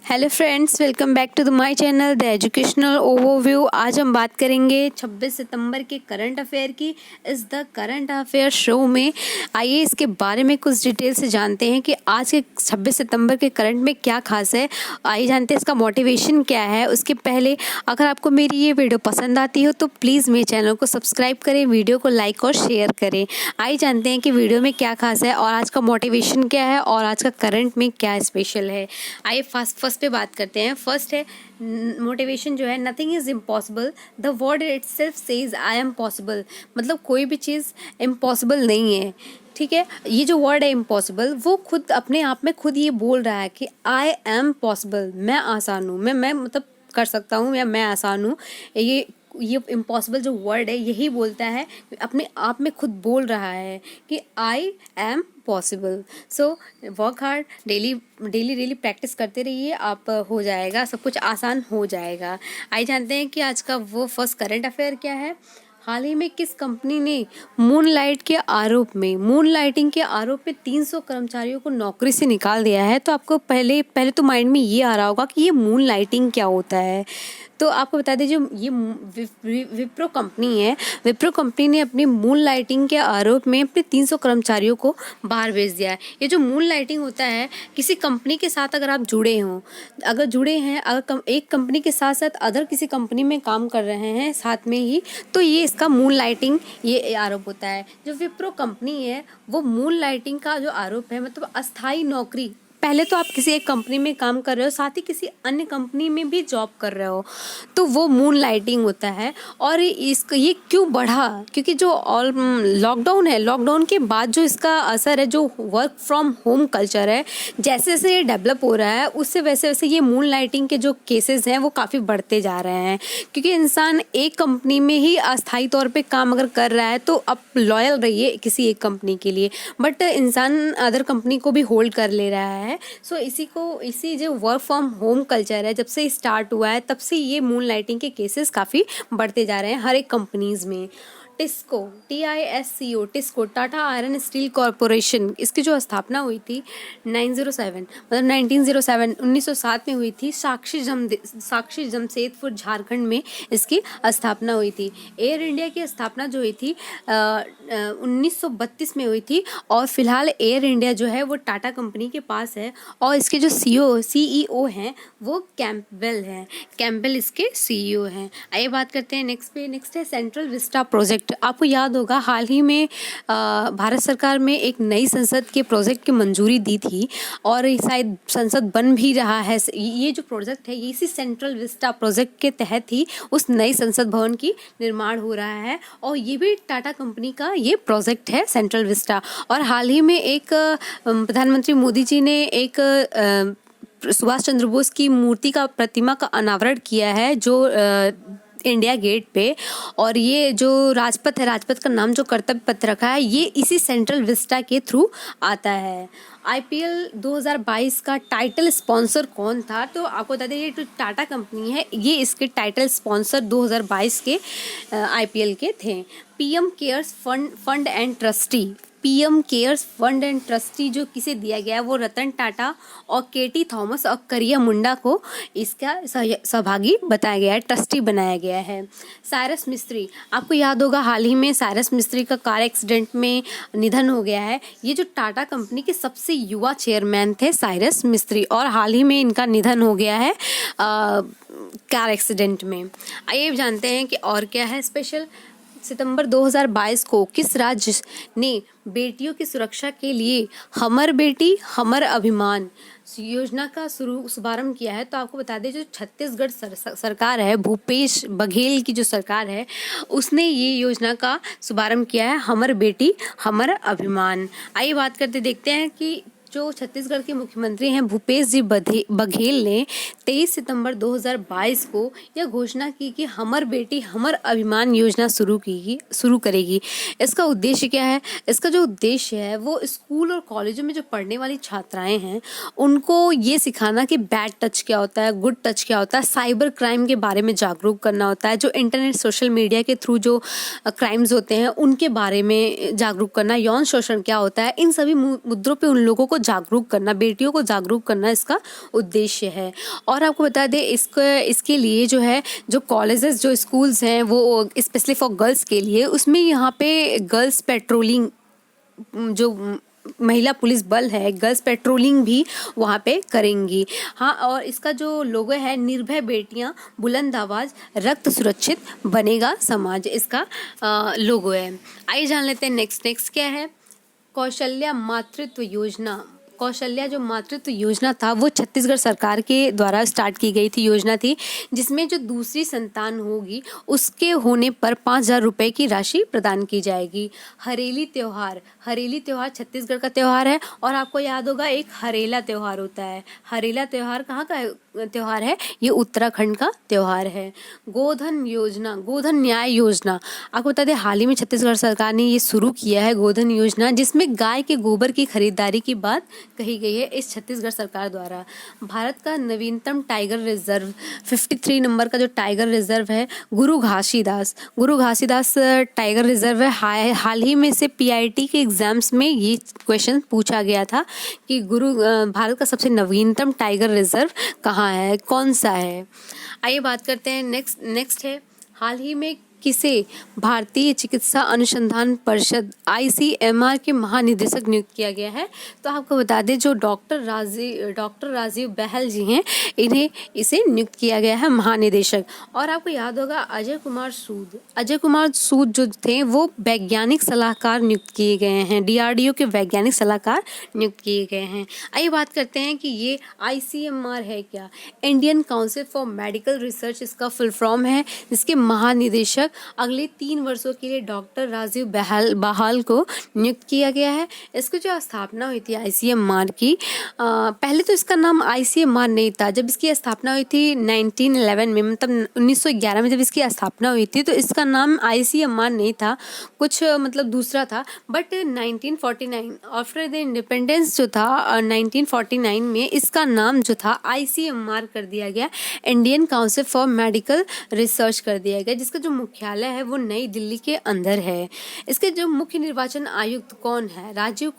Hello friends, welcome back to the my channel the educational overview. आज हम बात करेंगे 26 सितंबर के करंट अफेयर की इस द करंट अफेयर शो में। आइए इसके बारे में कुछ डिटेल से जानते हैं कि आज के 26 सितंबर के करंट में क्या खास है। आइए जानते हैं इसका मोटिवेशन क्या है। उसके पहले अगर आपको मेरी ये वीडियो पसंद आती हो तो प्लीज़ मेरे चैनल को सब्सक्राइब करें, वीडियो को लाइक और शेयर करें। आइए जानते हैं कि वीडियो में क्या खास है और आज का मोटिवेशन क्या है और आज का करंट में क्या स्पेशल है। आइए फर्स्ट पे बात करते हैं। फर्स्ट है मोटिवेशन जो है, nothing is impossible, the word itself says I am possible. मतलब कोई भी चीज़ इम्पॉसिबल नहीं है, ठीक है। ये जो वर्ड है इम्पॉसिबल, वो खुद अपने आप में खुद ये बोल रहा है कि आई एम पॉसिबल, मैं आसान हूँ, मैं मतलब कर सकता हूँ या मैं आसान हूँ। ये इम्पॉसिबल जो वर्ड है यही बोलता है, अपने आप में खुद बोल रहा है कि I am possible. So work hard, daily practice करते रहिए, आप हो जाएगा, सब कुछ आसान हो जाएगा। आइए जानते हैं कि आज का वो फर्स्ट करंट अफेयर क्या है। हाल ही में किस कंपनी ने मूनलाइटिंग के आरोप में 300 कर्मचारियों को नौकरी से निकाल दिया है। तो आपको पहले तो माइंड में ये आ रहा होगा कि ये मूनलाइटिंग क्या होता है। तो आपको बता दीजिए, ये विप्रो कंपनी है। विप्रो कंपनी ने अपनी मूनलाइटिंग के आरोप में अपने 300 कर्मचारियों को बाहर भेज दिया है। ये जो मूनलाइटिंग होता है, किसी कंपनी के साथ अगर आप जुड़े हैं, अगर एक कंपनी के साथ साथ अदर किसी कंपनी में काम कर रहे हैं साथ में ही, तो ये इसका मूनलाइटिंग ये आरोप होता है। जो विप्रो कंपनी है वो मूनलाइटिंग का जो आरोप है, मतलब अस्थायी नौकरी, पहले तो आप किसी एक कंपनी में काम कर रहे हो, साथ ही किसी अन्य कंपनी में भी जॉब कर रहे हो, तो वो मूनलाइटिंग होता है। और ये क्यों बढ़ा, क्योंकि जो लॉकडाउन है, लॉकडाउन के बाद जो इसका असर है, जो वर्क फ्रॉम होम कल्चर है, जैसे जैसे ये डेवलप हो रहा है, उससे वैसे वैसे ये मूनलाइटिंग के जो केसेस हैं वो काफ़ी बढ़ते जा रहे हैं। क्योंकि इंसान एक कंपनी में ही अस्थायी तौर पे काम अगर कर रहा है तो आप लॉयल रहिए किसी एक कंपनी के लिए, बट इंसान अदर कंपनी को भी होल्ड कर ले रहा है। सो इसी जो वर्क फ्रॉम होम कल्चर है, जब से स्टार्ट हुआ है तब से ये मूनलाइटिंग के केसेस काफ़ी बढ़ते जा रहे हैं हर एक कंपनीज में। TISCO, TISCO, TISCO, Tata iron steel corporation, इसकी जो स्थापना हुई थी 1907 में हुई थी। साक्षी जमशेदपुर झारखंड में इसकी स्थापना हुई थी। एयर इंडिया की स्थापना जो हुई थी 1932 में हुई थी। और फिलहाल एयर इंडिया जो है वो टाटा कंपनी के पास है और इसके जो CEO हैं वो कैम्पबेल इसके CEO हैं। आइए बात करते हैं नेक्स्ट है सेंट्रल विस्टा प्रोजेक्ट। आपको याद होगा हाल ही में भारत सरकार में एक नई संसद के प्रोजेक्ट की मंजूरी दी थी और शायद संसद बन भी रहा है। ये जो प्रोजेक्ट है, ये इसी सेंट्रल विस्टा प्रोजेक्ट के तहत ही उस नई संसद भवन की निर्माण हो रहा है और ये भी टाटा कंपनी का ये प्रोजेक्ट है सेंट्रल विस्टा। और हाल ही में एक प्रधानमंत्री मोदी जी ने एक सुभाष चंद्र बोस की मूर्ति का प्रतिमा का अनावरण किया है जो इंडिया गेट पे। और ये जो राजपथ है, राजपथ का नाम जो कर्तव्य पथ रखा है, ये इसी सेंट्रल विस्टा के थ्रू आता है। IPL 2022 का टाइटल स्पॉन्सर कौन था? तो आपको बता दें, ये जो टाटा कंपनी है ये इसके टाइटल स्पॉन्सर 2022 के IPL के थे। PM cares fund and trustee जो किसे दिया गया है वो रतन टाटा और KT थॉमस और करिया मुंडा को इसका सहभागी बताया गया है, ट्रस्टी बनाया गया है। साइरस मिस्त्री, आपको याद होगा हाल ही में साइरस मिस्त्री का कार एक्सीडेंट में निधन हो गया है। ये जो टाटा कंपनी के सबसे युवा चेयरमैन थे साइरस मिस्त्री, और हाल ही में इनका निधन हो गया है कार एक्सीडेंट में। आइए जानते हैं कि और क्या है स्पेशल। सितंबर 2022 को किस राज्य ने बेटियों की सुरक्षा के लिए हमर बेटी हमर अभिमान योजना का शुभारंभ किया है? तो आपको बता दें, जो छत्तीसगढ़ सरकार है, भूपेश बघेल की जो सरकार है, उसने ये योजना का शुभारंभ किया है, हमर बेटी हमर अभिमान। आइए बात करते देखते हैं कि जो छत्तीसगढ़ के मुख्यमंत्री हैं भूपेश जी बघेल ने 23 सितंबर 2022 को यह घोषणा की कि हमर बेटी हमर अभिमान योजना शुरू करेगी। इसका उद्देश्य क्या है? इसका जो उद्देश्य है वो स्कूल और कॉलेजों में जो पढ़ने वाली छात्राएं हैं उनको ये सिखाना कि बैड टच क्या होता है, गुड टच क्या होता है, साइबर क्राइम के बारे में जागरूक करना होता है, जो इंटरनेट सोशल मीडिया के थ्रू जो क्राइम्स होते हैं उनके बारे में जागरूक करना, यौन शोषण क्या होता है, इन सभी मुद्दों पे उन लोगों को जागरूक करना, बेटियों को जागरूक करना इसका उद्देश्य है। और आपको बता दें इसके लिए जो है जो कॉलेजेस जो स्कूल्स हैं वो स्पेशली फॉर गर्ल्स के लिए, उसमें यहाँ पे गर्ल्स पेट्रोलिंग जो महिला पुलिस बल है, गर्ल्स पेट्रोलिंग भी वहाँ पे करेंगी। हाँ, और इसका जो लोगो है निर्भय बेटियाँ बुलंद आवाज़ रक्त सुरक्षित बनेगा समाज, इसका लोगो है। आइए जान लेते हैं नेक्स्ट क्या है। कौशल्या मातृत्व योजना। कौशल्या जो मातृत्व योजना था वो छत्तीसगढ़ सरकार के द्वारा स्टार्ट की गई थी, योजना थी, जिसमें जो दूसरी संतान होगी उसके होने पर 5,000 रुपये की राशि प्रदान की जाएगी। हरेली त्यौहार छत्तीसगढ़ का त्यौहार है, और आपको याद होगा एक हरेला त्यौहार होता है। हरेला त्यौहार कहाँ का त्यौहार है? ये उत्तराखंड का त्यौहार है। गोधन योजना, गोधन न्याय योजना, आपको बता दें हाल ही में छत्तीसगढ़ सरकार ने ये शुरू किया है गोधन योजना, जिसमें गाय के गोबर की खरीदारी की बात कही गई है इस छत्तीसगढ़ सरकार द्वारा। भारत का नवीनतम टाइगर रिजर्व 53 नंबर का जो टाइगर रिजर्व है गुरु घासीदास टाइगर रिजर्व है। हाल ही में से पीआईटी के एग्जाम्स में ये क्वेश्चन पूछा गया था कि भारत का सबसे नवीनतम टाइगर रिजर्व कहाँ है, कौन सा है। आइए बात करते हैं नेक्स्ट है, हाल ही में किसे भारतीय चिकित्सा अनुसंधान परिषद ICMR के महानिदेशक नियुक्त किया गया है? तो आपको बता दें जो डॉक्टर राजीव बहल जी हैं, इन्हें इसे नियुक्त किया गया है महानिदेशक। और आपको याद होगा अजय कुमार सूद जो थे वो वैज्ञानिक सलाहकार नियुक्त किए गए हैं, DRDO के वैज्ञानिक सलाहकार नियुक्त किए गए हैं। आइए बात करते हैं कि ये ICMR है क्या? Indian council for medical research इसका फुल फॉर्म है, जिसके महानिदेशक अगले 3 वर्षों के लिए डॉक्टर राजीव बहाल को नियुक्त किया गया है। इसकी जो स्थापना हुई थी ICMR की, पहले तो इसका नाम ICMR नहीं था। जब इसकी स्थापना हुई थी 1911 में, मतलब 1911 में जब इसकी स्थापना हुई थी तो इसका नाम ICMR नहीं था, कुछ मतलब दूसरा था। बट 1949 आफ्टर द इंडिपेंडेंस जो था 1949 में इसका नाम जो था ICMR कर दिया गया, Indian council for medical research कर दिया गया, जिसका जो मुख्यालय है वो नई दिल्ली के अंदर है। इसके जो मुख्य निर्वाचन आयुक्त कौन है? राजीव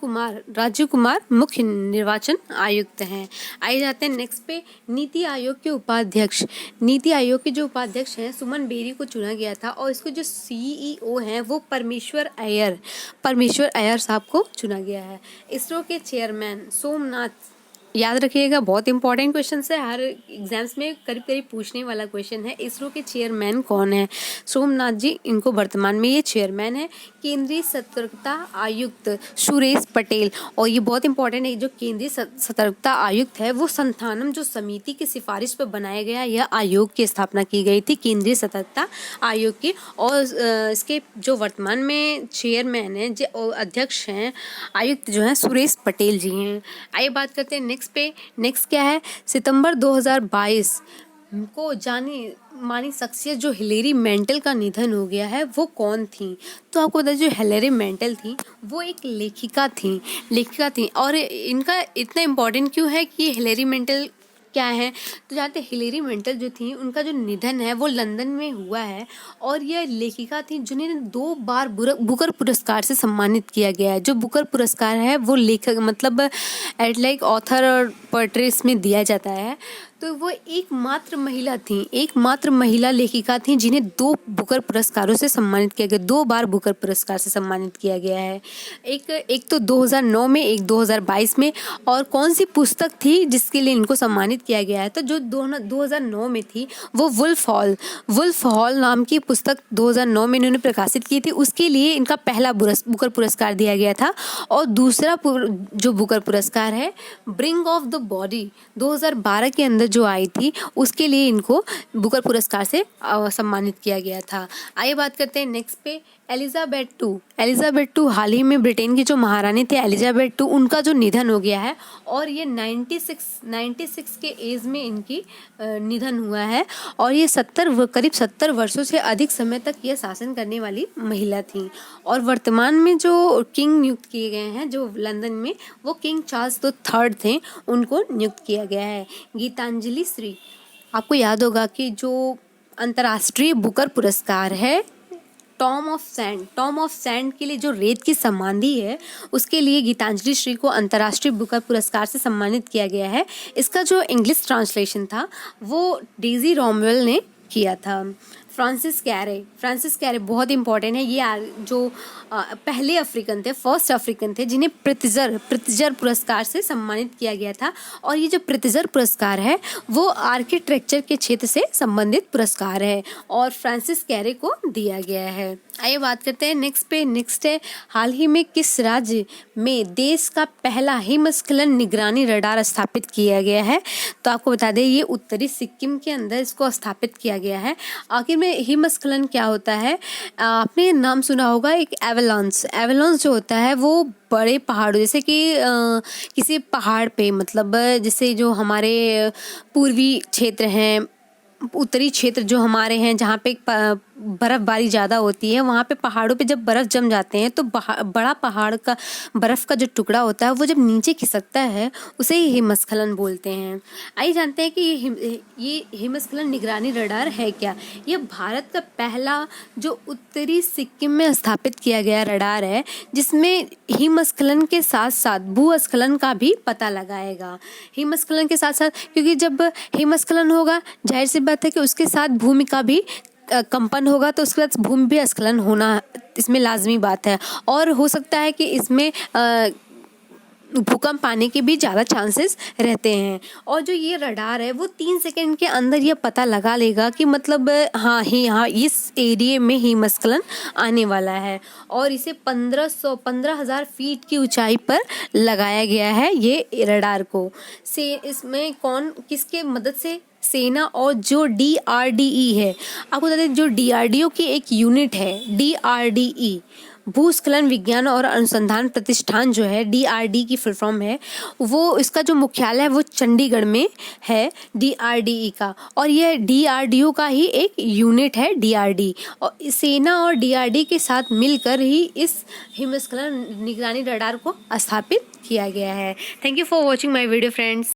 कुमार मुख्य निर्वाचन आयुक्त हैं। आइए जाते हैं नेक्स्ट पे, नीति आयोग के उपाध्यक्ष। नीति आयोग के जो उपाध्यक्ष हैं सुमन बेरी को चुना गया था, और इसको जो CEO हैं वो परमेश्वर अय्यर साहब को चुना गया है। इसरो के चेयरमैन सोमनाथ, याद रखिएगा बहुत इंपॉर्टेंट क्वेश्चन है, हर एग्जाम्स में करीब करीब पूछने वाला क्वेश्चन है। इसरो के चेयरमैन कौन है? सोमनाथ जी, इनको वर्तमान में ये चेयरमैन है। केंद्रीय सतर्कता आयुक्त सुरेश पटेल, और ये बहुत इंपॉर्टेंट है, जो केंद्रीय सतर्कता आयुक्त है वो संथानम जो समिति की सिफारिश पर बनाया गया यह आयोग की स्थापना की गई थी, केंद्रीय सतर्कता आयोग की। और इसके जो वर्तमान में चेयरमैन है, जो अध्यक्ष हैं आयुक्त जो हैं सुरेश पटेल जी हैं। आइए बात करते हैं नेक्स्ट क्या है। सितंबर 2022 को जानी मानी शख्सियत जो हिलेरी मेंटल का निधन हो गया है वो कौन थी? तो आपको पता है जो हिलेरी मेंटल थी वो एक लेखिका थी। और इनका इतना इम्पोर्टेंट क्यों है कि हिलेरी मेंटल क्या है? तो जानते हिलेरी मेंटल जो थी उनका जो निधन है वो लंदन में हुआ है, और यह लेखिका थी जिन्हें 2 बार बुकर पुरस्कार से सम्मानित किया गया है। जो बुकर पुरस्कार है वो लेखक मतलब एट लाइक ऑथर और पोएट्रीज में दिया जाता है। तो वो एकमात्र महिला लेखिका थी जिन्हें 2 बुकर पुरस्कारों से सम्मानित किया गया, 2 बार बुकर पुरस्कार से सम्मानित किया गया है। एक तो 2009 में, एक 2022 में। और कौन सी पुस्तक थी जिसके लिए इनको सम्मानित किया गया है? तो जो 2009 में थी वो वुल्फ हॉल नाम की पुस्तक 2009 में इन्होंने प्रकाशित की थी, उसके लिए इनका पहला बुकर पुरस्कार दिया गया था। और दूसरा जो बुकर पुरस्कार है ब्रिंग ऑफ द बॉडी 2012 के अंदर जो आई थी उसके लिए इनको बुकर पुरस्कार से सम्मानित किया गया था। आइए बात करते हैं नेक्स्ट पे, एलिजाबेथ टू हाल ही में ब्रिटेन की जो महारानी थी एलिजाबेथ टू, उनका जो निधन हो गया है, और ये 96 के एज में इनकी निधन हुआ है। और ये करीब 70 वर्षों से अधिक समय तक ये शासन करने वाली महिला थी। और वर्तमान में जो किंग नियुक्त किए गए हैं जो लंदन में, वो किंग चार्ल्स III थे, उनको नियुक्त किया गया है। गीतांजलि श्री, आपको याद होगा कि जो अंतर्राष्ट्रीय बुकर पुरस्कार है टॉम ऑफ सैंड के लिए जो रेत की समाधि है उसके लिए गीतांजलि श्री को अंतर्राष्ट्रीय बुकर पुरस्कार से सम्मानित किया गया है। इसका जो इंग्लिश ट्रांसलेशन था वो डेजी रॉमवेल ने किया था। फ्रांसिस कैरे बहुत इंपॉर्टेंट है। ये जो पहले अफ्रीकन थे, फर्स्ट अफ्रीकन थे जिन्हें प्रित्जर पुरस्कार से सम्मानित किया गया था। और ये जो प्रित्जर पुरस्कार है वो आर्किटेक्चर के क्षेत्र से संबंधित पुरस्कार है और फ्रांसिस कैरे को दिया गया है। आइए बात करते हैं नेक्स्ट है हाल ही में किस राज्य में देश का पहला हिमस्खलन निगरानी रडार स्थापित किया गया है। तो आपको बता दें ये उत्तरी सिक्किम के अंदर इसको स्थापित किया गया है। आखिर में हिमस्खलन क्या होता है, आपने नाम सुना होगा एक एवलांच जो होता है वो बड़े पहाड़ों जैसे कि किसी पहाड़ पे, मतलब जैसे जो हमारे पूर्वी क्षेत्र हैं, उत्तरी क्षेत्र जो हमारे हैं जहाँ पे बर्फबारी ज़्यादा होती है, वहाँ पे पहाड़ों पे जब बर्फ़ जम जाते हैं तो बड़ा पहाड़ का बर्फ़ का जो टुकड़ा होता है वो जब नीचे खिसकता है उसे ही हिमस्खलन बोलते हैं। आइए जानते हैं कि ये हिमस्खलन निगरानी रडार है क्या। ये भारत का पहला जो उत्तरी सिक्किम में स्थापित किया गया रडार है जिसमें हिमस्खलन के साथ साथ भूस्खलन का भी पता लगाएगा। हिमस्खलन के साथ साथ, क्योंकि जब हिमस्खलन होगा जाहिर सी बात है कि उसके साथ भूमि का भी कंपन होगा, तो उसके बाद भूमि भी स्खलन होना इसमें लाजमी बात है। और हो सकता है कि इसमें भूकंप आने के भी ज़्यादा चांसेस रहते हैं। और जो ये रडार है वो 3 सेकंड के अंदर ये पता लगा लेगा कि मतलब हाँ इस एरिया में हिमस्खलन आने वाला है। और इसे 15,000 फीट की ऊंचाई पर लगाया गया है ये रडार को। इसमें किसके मदद से, सेना और जो DRDE है, आपको बता दें जो DRDO की एक यूनिट है DRDE, भूस्खलन विज्ञान और अनुसंधान प्रतिष्ठान जो है, DRD की फुल फॉर्म है, वो इसका जो मुख्यालय है वो चंडीगढ़ में है DRDE का। और यह DRDO का ही एक यूनिट है DRD, और सेना और DRD के साथ मिलकर ही इस हिमस्खलन निगरानी रडार को स्थापित किया गया है। Thank you for watching my video friends.